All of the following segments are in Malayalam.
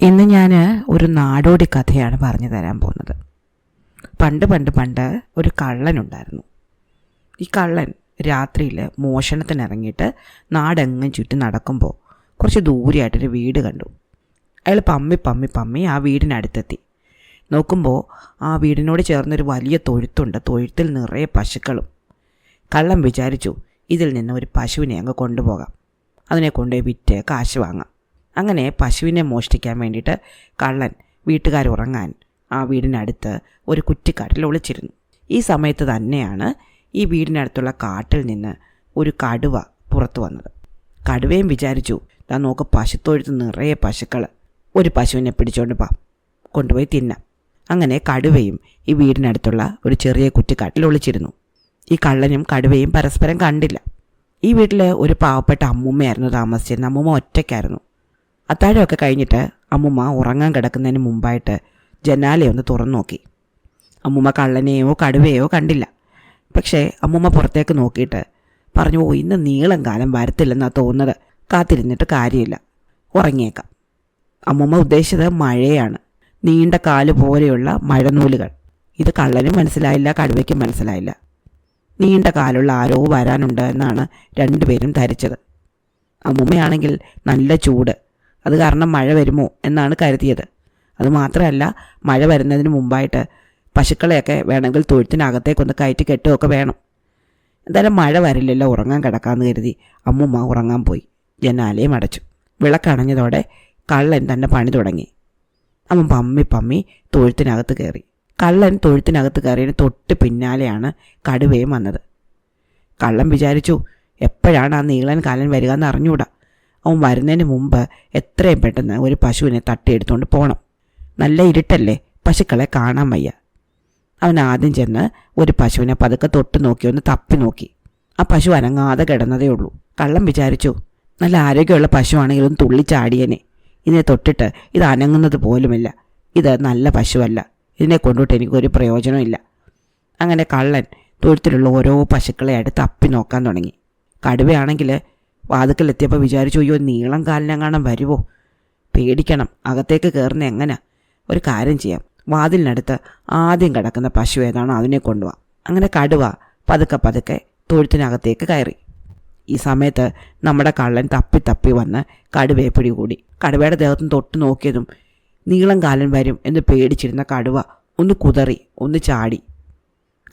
ഇന്ന് ഞാൻ ഒരു നാടോടി കഥയാണ് പറഞ്ഞു തരാൻ പോകുന്നത്. പണ്ട് ഒരു കള്ളനുണ്ടായിരുന്നു. ഈ കള്ളൻ രാത്രിയിൽ മോഷണത്തിനിറങ്ങിയിട്ട് നാടെങ്ങും ചുറ്റി നടക്കുമ്പോൾ കുറച്ച് ദൂരെയായിട്ടൊരു വീട് കണ്ടു. അയാൾ പമ്മി ആ വീടിനടുത്തെത്തി. നോക്കുമ്പോൾ ആ വീടിനോട് ചേർന്നൊരു വലിയ തൊഴുത്തുണ്ട്. തൊഴുത്തിൽ നിറയെ പശുക്കളും. കള്ളൻ വിചാരിച്ചു, ഇതിൽ നിന്ന് ഒരു പശുവിനെ അങ്ങ് കൊണ്ടുപോകാം, അതിനെ കൊണ്ടുപോയി വിറ്റ് കാശ് വാങ്ങാം. അങ്ങനെ പശുവിനെ മോഷ്ടിക്കാൻ വേണ്ടിയിട്ട് കള്ളൻ വീട്ടുകാരുറങ്ങാൻ ആ വീടിനടുത്ത് ഒരു കുറ്റിക്കാട്ടിൽ ഒളിച്ചിരുന്നു. ഈ സമയത്ത് തന്നെയാണ് ഈ വീടിനടുത്തുള്ള കാട്ടിൽ നിന്ന് ഒരു കടുവ പുറത്തു വന്നത്. കടുവയും വിചാരിച്ചു, താൻ നോക്ക്, പശുത്തൊഴുത്ത് നിറയെ പശുക്കൾ, ഒരു പശുവിനെ പിടിച്ചോണ്ട് കൊണ്ടുപോയി തിന്നാം. അങ്ങനെ കടുവയും ഈ വീടിനടുത്തുള്ള ഒരു ചെറിയ കുറ്റിക്കാട്ടിൽ ഒളിച്ചിരുന്നു. ഈ കള്ളനും കടുവയും പരസ്പരം കണ്ടില്ല. ഈ വീട്ടിൽ ഒരു പാവപ്പെട്ട അമ്മൂമ്മയായിരുന്നു താമസിച്ചിരുന്നത്. അമ്മൂമ്മ ഒറ്റയ്ക്കായിരുന്നു. അത്താഴമൊക്കെ കഴിഞ്ഞിട്ട് അമ്മൂമ്മ ഉറങ്ങാൻ കിടക്കുന്നതിന് മുമ്പായിട്ട് ജനാലയൊന്ന് തുറന്നു നോക്കി. അമ്മൂമ്മ കള്ളനെയോ കടുവയോ കണ്ടില്ല. പക്ഷേ അമ്മൂമ്മ പുറത്തേക്ക് നോക്കിയിട്ട് പറഞ്ഞു, ഇന്ന് നീളം കാലം വരത്തില്ലെന്നാണ് തോന്നുന്നത്, കാത്തിരുന്നിട്ട് കാര്യമില്ല, ഉറങ്ങിയേക്കാം. അമ്മൂമ്മ ഉദ്ദേശിച്ചത് മഴയാണ്, നീണ്ട കാല് പോലെയുള്ള മഴനൂലുകൾ. ഇത് കള്ളനും മനസ്സിലായില്ല, കടുവയ്ക്കും മനസ്സിലായില്ല. നീണ്ട കാലുള്ള ആരോ വരാനുണ്ട് എന്നാണ് രണ്ടുപേരും ധരിച്ചത്. അമ്മൂമ്മയാണെങ്കിൽ നല്ല ചൂട്, അത് കാരണം മഴ വരുമോ എന്നാണ് കരുതിയത്. അതുമാത്രമല്ല, മഴ വരുന്നതിന് മുമ്പായിട്ട് പശുക്കളെയൊക്കെ വേണമെങ്കിൽ തൊഴുത്തിനകത്തേക്കൊന്ന് കയറ്റി കെട്ടുകയൊക്കെ വേണം. എന്തായാലും മഴ വരില്ലല്ലോ, ഉറങ്ങാൻ കിടക്കാമെന്ന് കരുതി അമ്മൂമ്മ ഉറങ്ങാൻ പോയി. ജനാലയും അടച്ചു. വിളക്കണഞ്ഞതോടെ കള്ളൻ തന്നെ പണി തുടങ്ങി. അവൻ പമ്മി തൊഴുത്തിനകത്ത് കയറി. കള്ളൻ തൊഴുത്തിനകത്ത് കയറിയതിന് തൊട്ട് പിന്നാലെയാണ് കടുവയും വന്നത്. കള്ളൻ വിചാരിച്ചു, എപ്പോഴാണ് ആ നീളൻ കാലൻ വരിക എന്ന് അറിഞ്ഞൂടാ. അവൻ വരുന്നതിന് മുമ്പ് എത്രയും പെട്ടെന്ന് ഒരു പശുവിനെ തട്ടിയെടുത്തുകൊണ്ട് പോകണം. നല്ല ഇരുട്ടല്ലേ, പശുക്കളെ കാണാൻ വയ്യ. അവൻ ആദ്യം ചെന്ന് ഒരു പശുവിനെ പതുക്കെ തൊട്ട് നോക്കി, ഒന്ന് തപ്പി നോക്കി. ആ പശു അനങ്ങാതെ കിടന്നതേ ഉള്ളൂ. കള്ളൻ വിചാരിച്ചു, നല്ല ആരോഗ്യമുള്ള പശുവാണെങ്കിലും തുള്ളിച്ചാടിയനെ. ഇതിനെ തൊട്ടിട്ട് ഇത് അനങ്ങുന്നത് പോലുമില്ല, ഇത് നല്ല പശുവല്ല, ഇതിനെ കൊണ്ടിട്ട് എനിക്കൊരു പ്രയോജനമില്ല. അങ്ങനെ കള്ളൻ തൊഴുത്തിലുള്ള ഓരോ പശുക്കളെ ആയിട്ട് തപ്പി നോക്കാൻ തുടങ്ങി. കടുവയാണെങ്കിൽ വാതുക്കലെത്തിയപ്പോൾ വിചാരിച്ചു, അയ്യോ, നീളം കാലിനെങ്ങാനും വരുമോ, പേടിക്കണം, അകത്തേക്ക് കയറുന്ന എങ്ങനെ. ഒരു കാര്യം ചെയ്യാം, വാതിലിനടുത്ത് ആദ്യം കിടക്കുന്ന പശു ഏതാണോ അതിനെ കൊണ്ടുപോവാം. അങ്ങനെ കടുവ പതുക്കെ തൊഴുത്തിനകത്തേക്ക് കയറി. ഈ സമയത്ത് നമ്മുടെ കള്ളൻ തപ്പി വന്ന് കടുവയെ പിടികൂടി. കടുവയുടെ ദേഹത്തും തൊട്ട് നോക്കിയതും നീളം കാലൻ വരും എന്ന് പേടിച്ചിരുന്ന കടുവ ഒന്ന് കുതറി, ഒന്ന് ചാടി.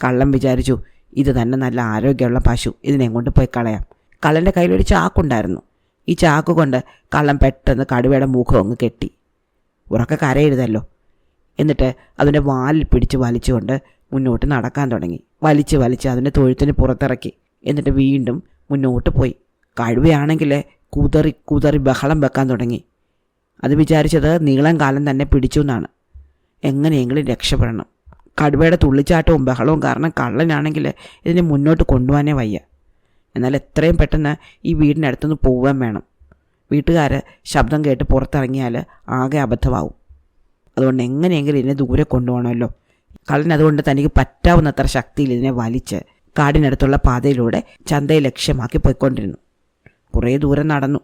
കള്ളൻ വിചാരിച്ചു, ഇത് തന്നെ നല്ല ആരോഗ്യമുള്ള പശു, ഇതിനെ കൊണ്ട് പോയി കളയാം. കള്ളൻ്റെ കയ്യിലൊരു ചാക്കുണ്ടായിരുന്നു. ഈ ചാക്ക് കൊണ്ട് കള്ളൻ പെട്ടെന്ന് കടുവയുടെ മുഖം അങ്ങ് കെട്ടി. ഉറക്കെ കരയരുതല്ലോ. എന്നിട്ട് അതിൻ്റെ വാലിൽ പിടിച്ച് വലിച്ചുകൊണ്ട് മുന്നോട്ട് നടക്കാൻ തുടങ്ങി. വലിച്ച് അതിൻ്റെ തൊഴുത്തിന് പുറത്തിറക്കി. എന്നിട്ട് വീണ്ടും മുന്നോട്ട് പോയി. കടുവയാണെങ്കിൽ കുതറി ബഹളം വെക്കാൻ തുടങ്ങി. അത് വിചാരിച്ചത് നീളം കാലം തന്നെ പിടിച്ചു എന്നാണ്. എങ്ങനെയെങ്കിലും രക്ഷപ്പെടണം. കടുവയുടെ തുള്ളിച്ചാട്ടവും ബഹളവും കാരണം കള്ളനാണെങ്കിൽ ഇതിനെ മുന്നോട്ട് കൊണ്ടുപോകാനേ വയ്യ. എന്നാൽ എത്രയും പെട്ടെന്ന് ഈ വീടിനടുത്തുനിന്ന് പോവാൻ വേണം. വീട്ടുകാർ ശബ്ദം കേട്ട് പുറത്തിറങ്ങിയാൽ ആകെ അബദ്ധമാവും. അതുകൊണ്ട് എങ്ങനെയെങ്കിലും ഇതിനെ ദൂരെ കൊണ്ടുപോകണമല്ലോ. കള്ളൻ അതുകൊണ്ട് തനിക്ക് പറ്റാവുന്നത്ര ശക്തിയിൽ ഇതിനെ വലിച്ച് കാടിനടുത്തുള്ള പാതയിലൂടെ ചന്തയെ ലക്ഷ്യമാക്കി പോയിക്കൊണ്ടിരുന്നു. കുറേ ദൂരം നടന്നു,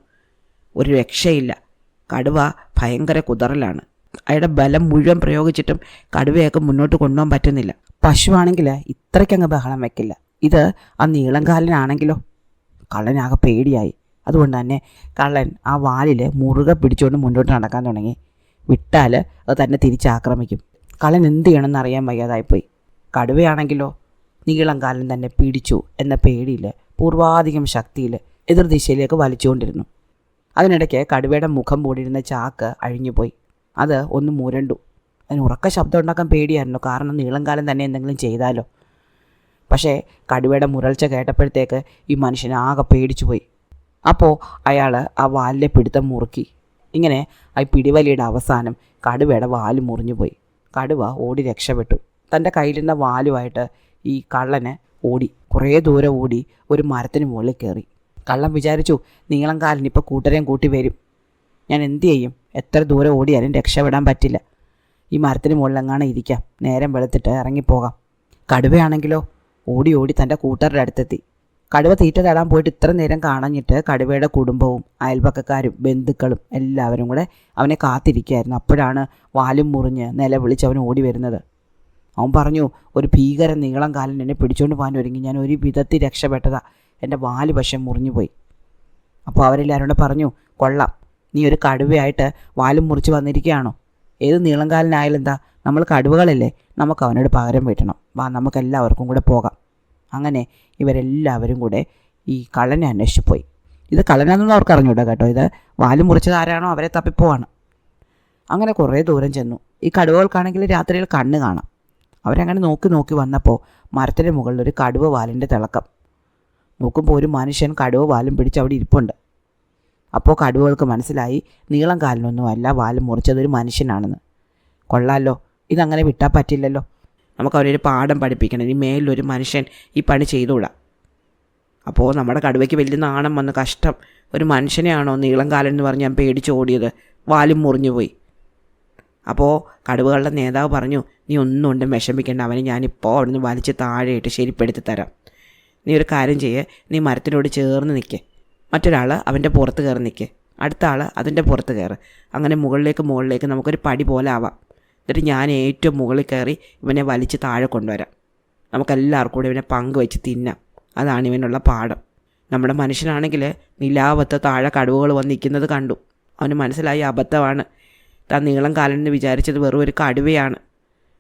ഒരു രക്ഷയില്ല. കടുവ ഭയങ്കര കുതറലാണ്. അയാളുടെ ബലം മുഴുവൻ പ്രയോഗിച്ചിട്ടും കടുവയൊക്കെ മുന്നോട്ട് കൊണ്ടുപോകാൻ പറ്റുന്നില്ല. പശുവാണെങ്കിൽ ഇത്രയ്ക്കങ്ങ് ബഹളം വെക്കില്ല. ഇത് ആ നീളംകാലനാണെങ്കിലോ. കള്ളനാകെ പേടിയായി. അതുകൊണ്ട് തന്നെ കള്ളൻ ആ വാലിൽ മുറുകെ പിടിച്ചുകൊണ്ട് മുന്നോട്ട് നടക്കാൻ തുടങ്ങി. വിട്ടാൽ അത് തന്നെ തിരിച്ചാക്രമിക്കും. കള്ളൻ എന്ത് ചെയ്യണമെന്ന് അറിയാൻ വയ്യാതായിപ്പോയി. കടുവയാണെങ്കിലോ നീളംകാലൻ തന്നെ പിടിച്ചു എന്ന പേടിയിൽ പൂർവാധികം ശക്തിയിൽ എതിർദിശയിലേക്ക് വലിച്ചുകൊണ്ടിരുന്നു. അതിനിടയ്ക്ക് കടുവയുടെ മുഖം മൂടിയിരുന്ന ചാക്ക് അഴിഞ്ഞുപോയി. അത് ഒന്ന് മുരണ്ടു. അതിന് ഉറക്ക ശബ്ദം ഉണ്ടാക്കാൻ പേടിയായിരുന്നു, കാരണം നീളംകാലൻ തന്നെ എന്തെങ്കിലും ചെയ്താലോ. പക്ഷേ കടുവയുടെ മുരൾച്ച കേട്ടപ്പോഴത്തേക്ക് ഈ മനുഷ്യൻ ആകെ പേടിച്ചു പോയി. അപ്പോൾ അയാൾ ആ വാലിലെ പിടുത്തം മുറുക്കി. ഇങ്ങനെ ആ പിടിവലിയുടെ അവസാനം കടുവയുടെ വാല് മുറിഞ്ഞു പോയി. കടുവ ഓടി രക്ഷപ്പെട്ടു. തൻ്റെ കയ്യിലിരുന്ന വാലുമായിട്ട് ഈ കള്ളന് ഓടി. കുറേ ദൂരം ഓടി ഒരു മരത്തിന് മുകളിൽ കയറി. കള്ളൻ വിചാരിച്ചു, നീളം കാലിനിപ്പോൾ കൂട്ടരെയും കൂട്ടി വരും, ഞാൻ എന്തു ചെയ്യും? എത്ര ദൂരം ഓടിയാലും രക്ഷപ്പെടാൻ പറ്റില്ല. ഈ മരത്തിന് മുകളിലെങ്ങാനും ഇരിക്കാം, നേരം വെളുത്തിട്ട് ഇറങ്ങിപ്പോകാം. കടുവയാണെങ്കിലോ ഓടി തൻ്റെ കൂട്ടരുടെ അടുത്തെത്തി. കടുവ തീറ്റ തേടാൻ പോയിട്ട് ഇത്ര നേരം കാണഞ്ഞിട്ട് കടുവയുടെ കുടുംബവും അയൽപക്കക്കാരും ബന്ധുക്കളും എല്ലാവരും കൂടെ അവനെ കാത്തിരിക്കുകയായിരുന്നു. അപ്പോഴാണ് വാലും മുറിഞ്ഞ് നിലവിളിച്ച് അവൻ ഓടി വരുന്നത്. അവൻ പറഞ്ഞു, ഒരു ഭീകര നീളം കാലൻ എന്നെ പിടിച്ചുകൊണ്ട് പോകാൻ ഒരുങ്ങി. ഞാൻ ഒരു വിധത്തിൽ രക്ഷപ്പെട്ടതാ. എൻ്റെ വാല് വശം മുറിഞ്ഞു പോയി. അപ്പോൾ അവരെല്ലാവരും കൂടെ പറഞ്ഞു, കൊള്ളാം, നീ ഒരു കടുവയായിട്ട് വാലും മുറിച്ച് വന്നിരിക്കുകയാണോ? ഏത് നീളംകാലനായാലും എന്താ, നമ്മൾ കടുവകളല്ലേ, നമുക്ക് അവനോട് പകരം വീട്ടണം. വാ, നമുക്കെല്ലാവർക്കും കൂടെ പോകാം. അങ്ങനെ ഇവരെല്ലാവരും കൂടെ ഈ കള്ളനെ അന്വേഷിച്ച് പോയി. ഇത് കള്ളനാണെന്ന് അവർക്ക് അറിഞ്ഞൂടാ കേട്ടോ. ഇത് വാലും മുറിച്ചത് ആരാണോ അവരെ തപ്പിപ്പോവാണ്. അങ്ങനെ കുറേ ദൂരം ചെന്നു. ഈ കടുവകൾക്കാണെങ്കിൽ രാത്രിയിൽ കണ്ണ് കാണാം. അവരങ്ങനെ നോക്കി നോക്കി വന്നപ്പോൾ മരത്തിൻ്റെ മുകളിൽ ഒരു കടുവ വാലിൻ്റെ തിളക്കം. നോക്കുമ്പോൾ ഒരു മനുഷ്യൻ കടുവ വാലും പിടിച്ച് അവിടെ ഇരിപ്പുണ്ട്. അപ്പോൾ കടുവകൾക്ക് മനസ്സിലായി നീളം കാലിനൊന്നുമല്ല വാലും മുറിച്ചതൊരു മനുഷ്യനാണെന്ന്. കൊള്ളാമല്ലോ, ഇതങ്ങനെ വിട്ടാൽ പറ്റില്ലല്ലോ. നമുക്ക് അവരൊരു പാഠം പഠിപ്പിക്കണം. ഇനി മേലിലൊരു മനുഷ്യൻ ഈ പണി ചെയ്തുകൂടാ. അപ്പോൾ നമ്മുടെ കടുവയ്ക്ക് വലിയ നാണം വന്ന്, കഷ്ടം, ഒരു മനുഷ്യനെയാണോ നീളം കാലൻ എന്ന് പറഞ്ഞ് ഞാൻ പേടിച്ച് ഓടിയത്, വാലും മുറിഞ്ഞു പോയി. അപ്പോൾ കടുവകളുടെ നേതാവ് പറഞ്ഞു, നീ ഒന്നും കൊണ്ടും വിഷമിക്കേണ്ട, അവനെ ഞാനിപ്പോൾ അവിടെ നിന്ന് വലിച്ച് താഴെയിട്ട് ശരിപ്പെടുത്തി തരാം. നീ ഒരു കാര്യം ചെയ്യേ, നീ മരത്തിനോട് ചേർന്ന് നിൽക്കേ, മറ്റൊരാൾ അവൻ്റെ പുറത്ത് കയറി നിൽക്കേ, അടുത്ത ആൾ അതിൻ്റെ പുറത്ത് കയറ്. അങ്ങനെ മുകളിലേക്ക് നമുക്കൊരു പടി പോലെ ആവാം. എന്നിട്ട് ഞാൻ ഏറ്റവും മുകളിൽ കയറി ഇവനെ വലിച്ച് താഴെ കൊണ്ടുവരാം. നമുക്കെല്ലാവർക്കും കൂടെ ഇവനെ പങ്കുവെച്ച് തിന്നാം. അതാണ് ഇവനുള്ള പാഠം. നമ്മുടെ മനുഷ്യനാണെങ്കിൽ നിലാവത്ത് താഴെ കടുവകൾ വന്ന് നിൽക്കുന്നത് കണ്ടു. അവന് മനസ്സിലായി അബദ്ധമാണ്. താൻ നീളം കാലനെന്ന് വിചാരിച്ചത് വെറും ഒരു കടുവയാണ്.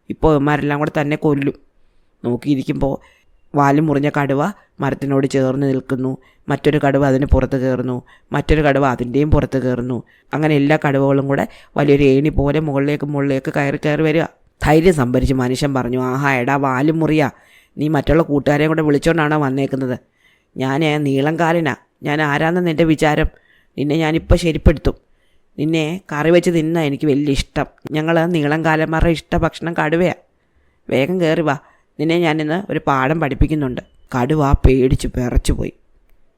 ഇപ്പോൾ ഇവന്മാരെല്ലാം കൂടെ തന്നെ കൊല്ലും. നോക്കിയിരിക്കുമ്പോൾ വാലും മുറിഞ്ഞ കടുവ മരത്തിനോട് ചേർന്ന് നിൽക്കുന്നു. മറ്റൊരു കടുവ അതിന് പുറത്ത് കയറുന്നു. മറ്റൊരു കടുവ അതിൻ്റെയും പുറത്ത് കയറുന്നു. അങ്ങനെ എല്ലാ കടുവകളും കൂടെ വലിയൊരു ഏണി പോലെ മുകളിലേക്ക് കയറി വരിക. ധൈര്യം സംഭരിച്ച് മനുഷ്യൻ പറഞ്ഞു, ആഹാ എടാ വാലും മുറിയാ, നീ മറ്റുള്ള കൂട്ടുകാരെയും കൂടെ വിളിച്ചുകൊണ്ടാണോ വന്നേക്കുന്നത്? ഞാൻ നീളം കാലനാ. ഞാൻ ആരാണെന്ന് എൻ്റെ വിചാരം? നിന്നെ ഞാനിപ്പോൾ ശരിപ്പെടുത്തും. നിന്നെ കറി വെച്ച് തിന്നാൻ എനിക്ക് വലിയ ഇഷ്ടം. ഞങ്ങൾ നീളം കാലന്മാരുടെ ഇഷ്ട ഭക്ഷണം കടുവയാണ്. വേഗം കയറി വാ, നിന്നെ ഞാനിന്ന് ഒരു പാഠം പഠിപ്പിക്കുന്നുണ്ട്. കടുവ പേടിച്ച് വിറച്ചു പോയി.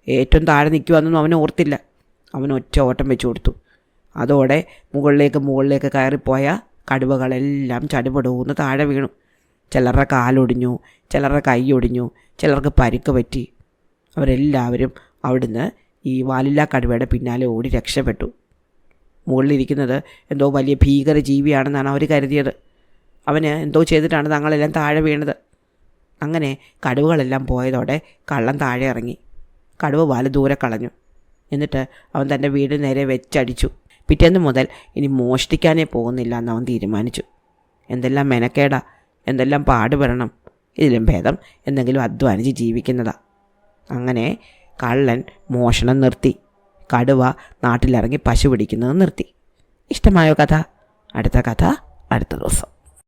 ഏറ്റവും താഴെ നിൽക്കുവാന്നൊന്നും അവൻ ഓർത്തില്ല. അവൻ ഒറ്റ ഓട്ടം വെച്ച് കൊടുത്തു. അതോടെ മുകളിലേക്ക് കയറിപ്പോയ കടുവകളെല്ലാം ചടുപടൂന്ന് താഴെ വീണു. ചിലരുടെ കാലൊടിഞ്ഞു, ചിലരുടെ കൈ ഒടിഞ്ഞു, ചിലർക്ക് പരിക്ക് പറ്റി. അവരെല്ലാവരും അവിടുന്ന് ഈ വാലില്ലാ കടുവയുടെ പിന്നാലെ ഓടി രക്ഷപ്പെട്ടു. മുകളിലിരിക്കുന്നത് എന്തോ വലിയ ഭീകര ജീവിയാണെന്നാണ് അവർ കരുതിയത്. അവന് എന്തോ ചെയ്തിട്ടാണ് തങ്ങളെല്ലാം താഴെ വീണത്. അങ്ങനെ കടുവകളെല്ലാം പോയതോടെ കള്ളൻ താഴെ ഇറങ്ങി. കടുവ വാല് ദൂരെ കളഞ്ഞു. എന്നിട്ട് അവൻ തൻ്റെ വീട് നേരെ വെച്ചടിച്ചു. പിറ്റേന്ന് മുതൽ ഇനി മോഷ്ടിക്കാനേ പോകുന്നില്ല എന്ന് അവൻ തീരുമാനിച്ചു. എന്തെല്ലാം മെനക്കേടാ, എന്തെല്ലാം പാടുപെടണം. ഇതിലും ഭേദം എന്തെങ്കിലും അധ്വാനിച്ച് ജീവിക്കുന്നതാ. അങ്ങനെ കള്ളൻ മോഷണം നിർത്തി. കടുവ നാട്ടിലിറങ്ങി പശു പിടിക്കുന്നത് നിർത്തി. ഇഷ്ടമായോ കഥ? അടുത്ത കഥ അടുത്ത ദിവസം.